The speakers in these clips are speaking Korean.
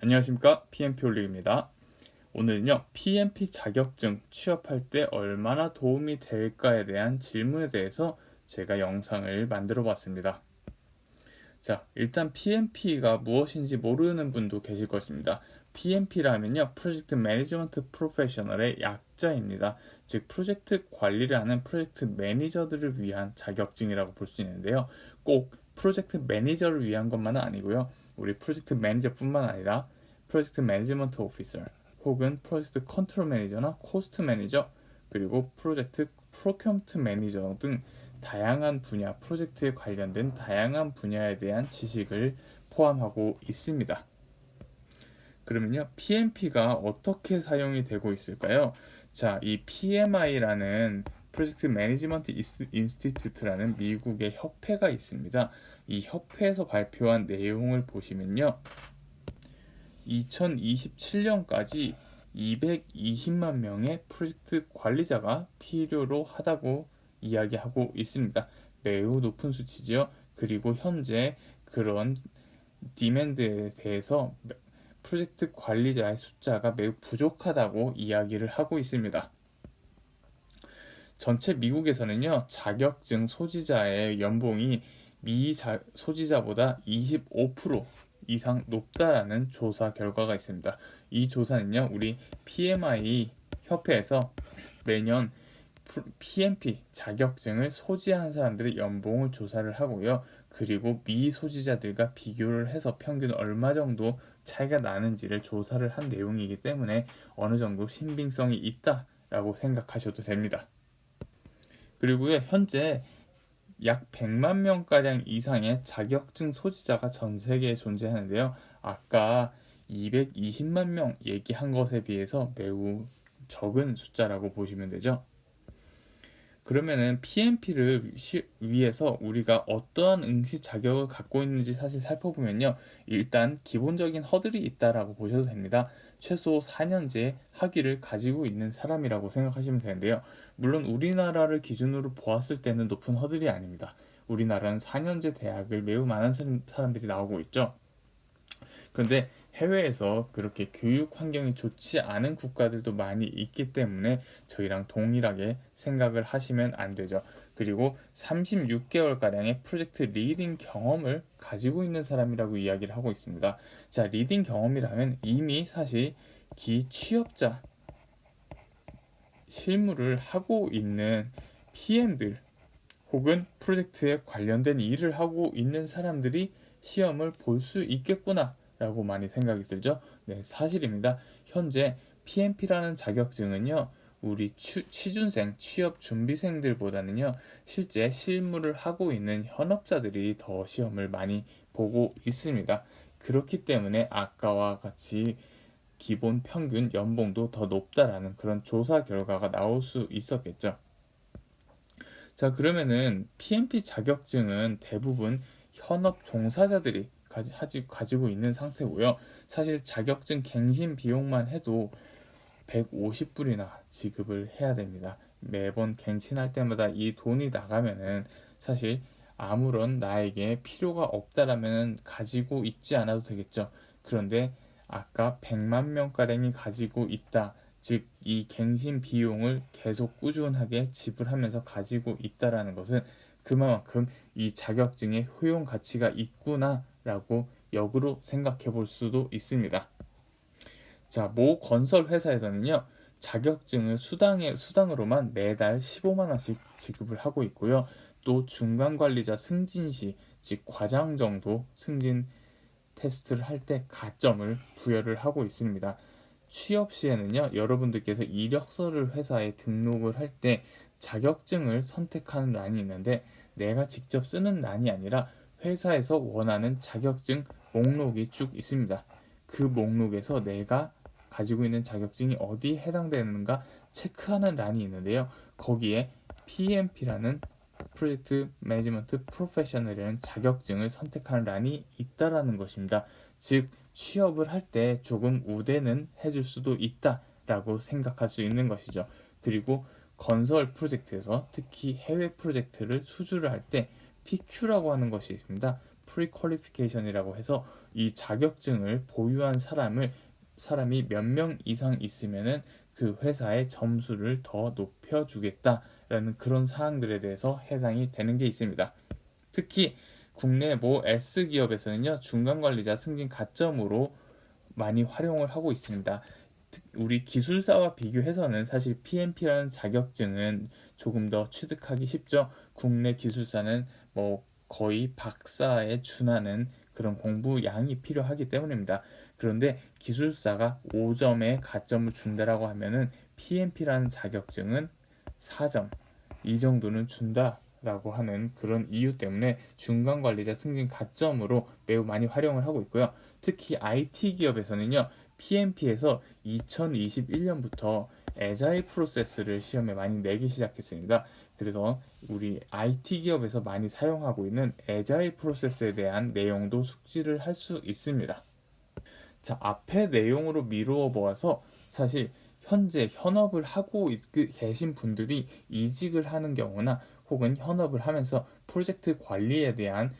안녕하십니까, PMP 올릭입니다. 오늘은요, PMP 자격증 취업할 때 얼마나 도움이 될까에 대한 질문에 대해서 제가 영상을 만들어 봤습니다. 자, 일단 PMP가 무엇인지 모르는 분도 계실 것입니다. PMP라면요, 프로젝트 매니지먼트 프로페셔널의 약자입니다. 즉, 프로젝트 관리를 하는 프로젝트 매니저들을 위한 자격증이라고 볼 수 있는데요. 꼭 프로젝트 매니저를 위한 것만은 아니고요. 우리 프로젝트 매니저뿐만 아니라 프로젝트 매니지먼트 오피서 혹은 프로젝트 컨트롤 매니저나 코스트 매니저 그리고 프로젝트 프로큐먼트 매니저 등 다양한 분야, 프로젝트에 관련된 다양한 분야에 대한 지식을 포함하고 있습니다. 그러면요, PMP가 어떻게 사용이 되고 있을까요? 자, 이 PMI라는 프로젝트 매니지먼트 인스티튜트라는 미국의 협회가 있습니다. 이 협회에서 발표한 내용을 보시면요, 2027년까지 220만 명의 프로젝트 관리자가 필요로 하다고 이야기하고 있습니다. 매우 높은 수치지요. 그리고 현재 그런 디맨드에 대해서 프로젝트 관리자의 숫자가 매우 부족하다고 이야기를 하고 있습니다. 전체 미국에서는요, 자격증 소지자의 연봉이 소지자보다 25% 이상 높다라는 조사 결과가 있습니다. 이 조사는요, 우리 PMI 협회에서 매년 PMP 자격증을 소지한 사람들의 연봉을 조사를 하고요. 그리고 미소지자들과 비교를 해서 평균 얼마 정도 차이가 나는지를 조사를 한 내용이기 때문에 어느 정도 신빙성이 있다라고 생각하셔도 됩니다. 그리고요, 현재 약 100만 명가량 이상의 자격증 소지자가 전 세계에 존재하는데요. 아까 220만 명 얘기한 것에 비해서 매우 적은 숫자라고 보시면 되죠. 그러면은 PMP를 위해서 우리가 어떠한 응시 자격을 갖고 있는지 사실 살펴보면요. 일단 기본적인 허들이 있다라고 보셔도 됩니다. 최소 4년제 학위를 가지고 있는 사람이라고 생각하시면 되는데요. 물론 우리나라를 기준으로 보았을 때는 높은 허들이 아닙니다. 우리나라는 4년제 대학을 매우 많은 사람들이 나오고 있죠. 그런데 해외에서 그렇게 교육 환경이 좋지 않은 국가들도 많이 있기 때문에 저희랑 동일하게 생각을 하시면 안 되죠. 그리고 36개월가량의 프로젝트 리딩 경험을 가지고 있는 사람이라고 이야기를 하고 있습니다. 자, 리딩 경험이라면 이미 사실 취업자 실무를 하고 있는 PM들 혹은 프로젝트에 관련된 일을 하고 있는 사람들이 시험을 볼 수 있겠구나 라고 많이 생각이 들죠. 네, 사실입니다. 현재 PMP라는 자격증은요, 우리 취준생, 취업 준비생들보다는요, 실제 실무를 하고 있는 현업자들이 더 시험을 많이 보고 있습니다. 그렇기 때문에 아까와 같이 기본 평균 연봉도 더 높다라는 그런 조사 결과가 나올 수 있었겠죠. 자, 그러면은 PMP 자격증은 대부분 현업 종사자들이 가지고 있는 상태고요. 사실 자격증 갱신 비용만 해도 150불이나 지급을 해야 됩니다. 매번 갱신할 때마다 이 돈이 나가면은 사실 아무런 나에게 필요가 없다라면 가지고 있지 않아도 되겠죠. 그런데 아까 100만 명가량이 가지고 있다. 즉, 이 갱신 비용을 계속 꾸준하게 지불하면서 가지고 있다라는 것은 그만큼 이 자격증의 효용 가치가 있구나라고 역으로 생각해 볼 수도 있습니다. 자, 모 건설 회사에서는요, 자격증을 수당으로만 매달 15만 원씩 지급을 하고 있고요. 또 중간 관리자 승진 시, 즉 과장 정도 승진 테스트를 할 때 가점을 부여를 하고 있습니다. 취업 시에는요, 여러분들께서 이력서를 회사에 등록을 할 때 자격증을 선택하는 란이 있는데 내가 직접 쓰는 란이 아니라 회사에서 원하는 자격증 목록이 쭉 있습니다. 그 목록에서 내가 가지고 있는 자격증이 어디에 해당되는가 체크하는 란이 있는데요. 거기에 PMP라는 프로젝트 매니지먼트 프로페셔널이라는 자격증을 선택하는 란이 있다라는 것입니다. 즉, 취업을 할 때 조금 우대는 해줄 수도 있다라고 생각할 수 있는 것이죠. 그리고 건설 프로젝트에서 특히 해외 프로젝트를 수주를 할 때 PQ라고 하는 것이 있습니다. Pre-Qualification이라고 해서 이 자격증을 보유한 사람이 몇 명 이상 있으면은 그 회사의 점수를 더 높여주겠다라는 그런 사항들에 대해서 해당이 되는 게 있습니다. 특히 국내 모 S기업에서는요, 중간관리자 승진 가점으로 많이 활용을 하고 있습니다. 우리 기술사와 비교해서는 사실 PMP라는 자격증은 조금 더 취득하기 쉽죠. 국내 기술사는 뭐 거의 박사에 준하는 그런 공부 양이 필요하기 때문입니다. 그런데 기술사가 5점의 가점을 준다라고 하면은 PMP라는 자격증은 4점 이 정도는 준다라고 하는 그런 이유 때문에 중간관리자 승진 가점으로 매우 많이 활용을 하고 있고요. 특히 IT 기업에서는요, PMP에서 2021년부터 애자일 프로세스를 시험에 많이 내기 시작했습니다. 그래서 우리 IT 기업에서 많이 사용하고 있는 애자일 프로세스에 대한 내용도 숙지를 할 수 있습니다. 자, 앞에 내용으로 미루어 보아서 사실 현재 현업을 하고 계신 분들이 이직을 하는 경우나 혹은 현업을 하면서 프로젝트 관리에 대한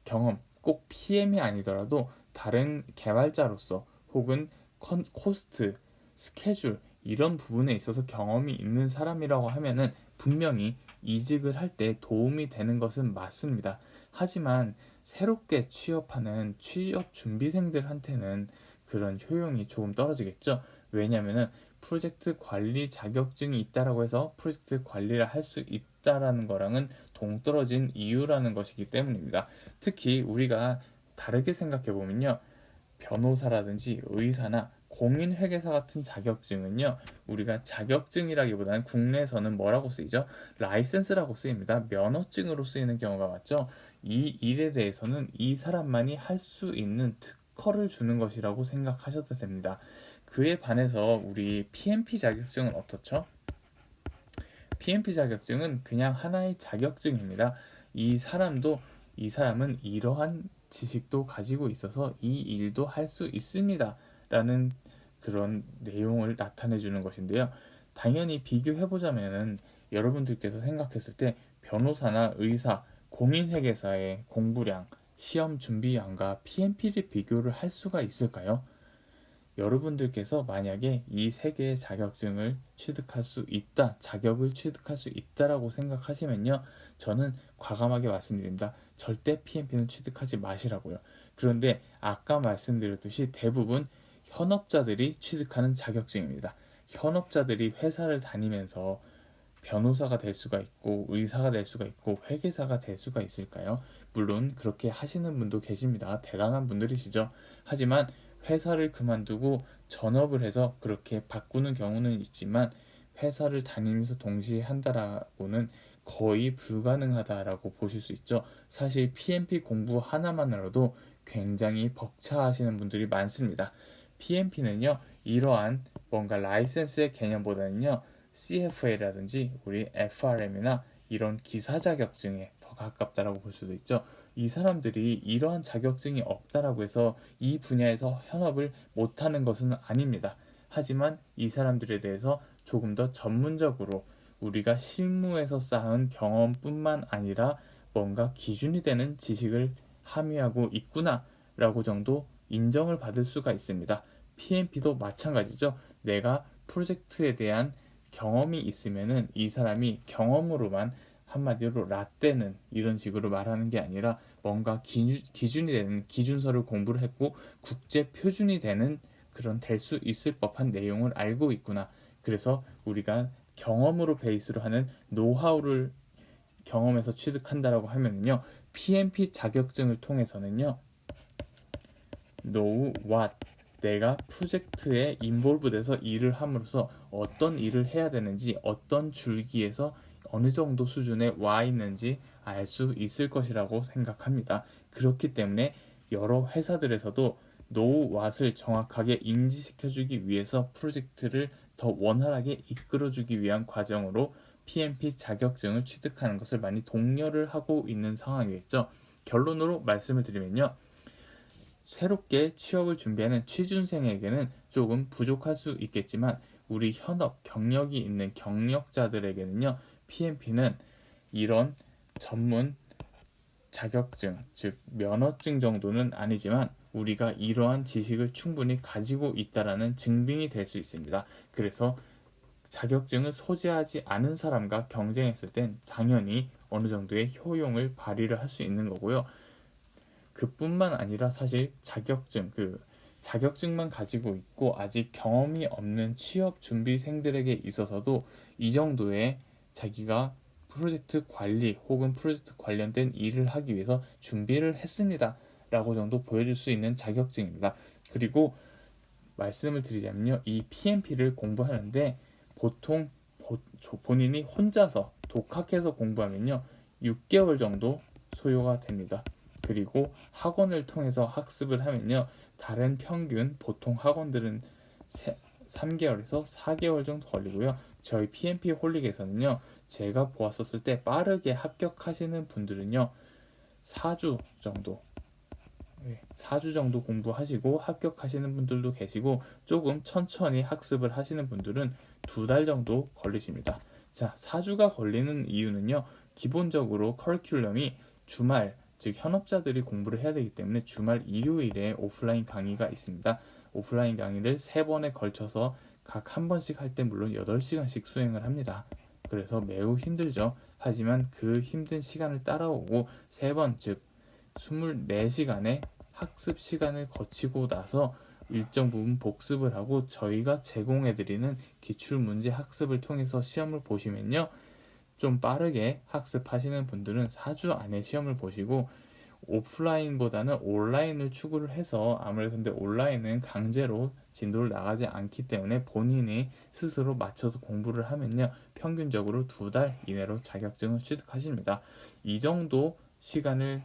경험, 꼭 PM이 아니더라도 다른 개발자로서 혹은 코스트, 스케줄 이런 부분에 있어서 경험이 있는 사람이라고 하면은 분명히 이직을 할 때 도움이 되는 것은 맞습니다. 하지만 새롭게 취업하는 취업 준비생들한테는 그런 효용이 조금 떨어지겠죠. 왜냐하면은 프로젝트 관리 자격증이 있다라고 해서 프로젝트 관리를 할 수 있다라는 거랑은 동떨어진 이유라는 것이기 때문입니다. 특히 우리가 다르게 생각해 보면요, 변호사라든지 의사나 공인회계사 같은 자격증은요, 우리가 자격증이라기보다는 국내에서는 뭐라고 쓰이죠? 라이센스라고 쓰입니다. 면허증으로 쓰이는 경우가 많죠. 이 일에 대해서는 이 사람만이 할 수 있는 특허를 주는 것이라고 생각하셔도 됩니다. 그에 반해서 우리 PMP 자격증은 어떻죠? PMP 자격증은 그냥 하나의 자격증입니다. 이 사람은 이러한 지식도 가지고 있어서 이 일도 할 수 있습니다. 라는 그런 내용을 나타내 주는 것인데요. 당연히 비교해 보자면은 여러분들께서 생각했을 때 변호사나 의사, 공인회계사의 공부량, 시험 준비량과 PMP를 비교를 할 수가 있을까요? 여러분들께서 만약에 이 세 개의 자격증을 취득할 수 있다, 자격을 취득할 수 있다라고 생각하시면요, 저는 과감하게 말씀드립니다. 절대 PMP는 취득하지 마시라고요. 그런데 아까 말씀드렸듯이 대부분 현업자들이 취득하는 자격증입니다. 현업자들이 회사를 다니면서 변호사가 될 수가 있고 의사가 될 수가 있고 회계사가 될 수가 있을까요? 물론 그렇게 하시는 분도 계십니다. 대단한 분들이시죠. 하지만 회사를 그만두고 전업을 해서 그렇게 바꾸는 경우는 있지만 회사를 다니면서 동시에 한다라고는 거의 불가능하다라고 보실 수 있죠. 사실 PMP 공부 하나만으로도 굉장히 벅차하시는 분들이 많습니다. PMP는요, 이러한 뭔가 라이센스의 개념보다는요, CFA라든지 우리 FRM이나 이런 기사 자격증에 더 가깝다라고 볼 수도 있죠. 이 사람들이 이러한 자격증이 없다라고 해서 이 분야에서 현업을 못하는 것은 아닙니다. 하지만 이 사람들에 대해서 조금 더 전문적으로 우리가 실무에서 쌓은 경험뿐만 아니라 뭔가 기준이 되는 지식을 함유하고 있구나라고 정도 인정을 받을 수가 있습니다. PMP도 마찬가지죠. 내가 프로젝트에 대한 경험이 있으면은 이 사람이 경험으로만 한마디로 라떼는 이런 식으로 말하는 게 아니라 뭔가 기준이 되는 기준서를 공부를 했고 국제 표준이 되는 그런 될 수 있을 법한 내용을 알고 있구나. 그래서 우리가 경험으로 베이스로 하는 노하우를 경험에서 취득한다라고 하면요, PMP 자격증을 통해서는요, know what, 내가 프로젝트에 인볼브돼서 일을 함으로써 어떤 일을 해야 되는지, 어떤 줄기에서 어느 정도 수준에 와 있는지 알 수 있을 것이라고 생각합니다. 그렇기 때문에 여러 회사들에서도 know what을 정확하게 인지시켜주기 위해서 프로젝트를 더 원활하게 이끌어주기 위한 과정으로 PMP 자격증을 취득하는 것을 많이 독려를 하고 있는 상황이겠죠. 결론으로 말씀을 드리면요, 새롭게 취업을 준비하는 취준생에게는 조금 부족할 수 있겠지만 우리 현업 경력이 있는 경력자들에게는요, PMP는 이런 전문 자격증, 즉 면허증 정도는 아니지만 우리가 이러한 지식을 충분히 가지고 있다라는 증빙이 될 수 있습니다. 그래서 자격증을 소지하지 않은 사람과 경쟁했을 땐 당연히 어느 정도의 효용을 발휘를 할 수 있는 거고요. 그뿐만 아니라 사실 자격증만 가지고 있고 아직 경험이 없는 취업 준비생들에게 있어서도 이 정도의 자기가 프로젝트 관리 혹은 프로젝트 관련된 일을 하기 위해서 준비를 했습니다 라고 정도 보여줄 수 있는 자격증입니다. 그리고 말씀을 드리자면요, 이 PMP를 공부하는데 보통 본인이 혼자서 독학해서 공부하면요 6개월 정도 소요가 됩니다. 그리고 학원을 통해서 학습을 하면요, 다른 평균 보통 학원들은 3개월에서 4개월 정도 걸리고요. 저희 PMP 홀릭에서는요, 제가 보았었을 때 빠르게 합격하시는 분들은요 4주 정도 4주 정도 공부하시고 합격하시는 분들도 계시고, 조금 천천히 학습을 하시는 분들은 2달 정도 걸리십니다. 자, 4주가 걸리는 이유는요, 기본적으로 커리큘럼이 주말, 즉 현업자들이 공부를 해야 되기 때문에 주말 일요일에 오프라인 강의가 있습니다. 오프라인 강의를 3번에 걸쳐서 각 한 번씩 할 때 물론 8시간씩 수행을 합니다. 그래서 매우 힘들죠. 하지만 그 힘든 시간을 따라오고 3번, 즉 24시간의 학습 시간을 거치고 나서 일정 부분 복습을 하고 저희가 제공해드리는 기출문제 학습을 통해서 시험을 보시면요, 좀 빠르게 학습하시는 분들은 4주 안에 시험을 보시고, 오프라인보다는 온라인을 추구를 해서, 아무래도 근데 온라인은 강제로 진도를 나가지 않기 때문에 본인이 스스로 맞춰서 공부를 하면요 평균적으로 2달 이내로 자격증을 취득하십니다. 이 정도 시간을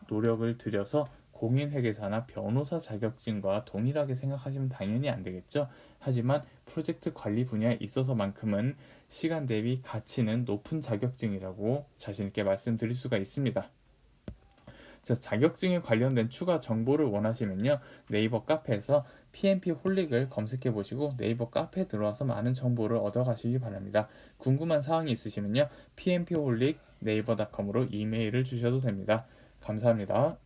노력을 들여서 공인회계사나 변호사 자격증과 동일하게 생각하시면 당연히 안 되겠죠. 하지만 프로젝트 관리 분야에 있어서만큼은 시간 대비 가치는 높은 자격증이라고 자신 있게 말씀드릴 수가 있습니다. 자, 자격증에 관련된 추가 정보를 원하시면요, 네이버 카페에서 PMP 홀릭을 검색해 보시고 네이버 카페에 들어와서 많은 정보를 얻어가시기 바랍니다. 궁금한 사항이 있으시면요, PMP 홀릭 네이버.com으로 이메일을 주셔도 됩니다. 감사합니다.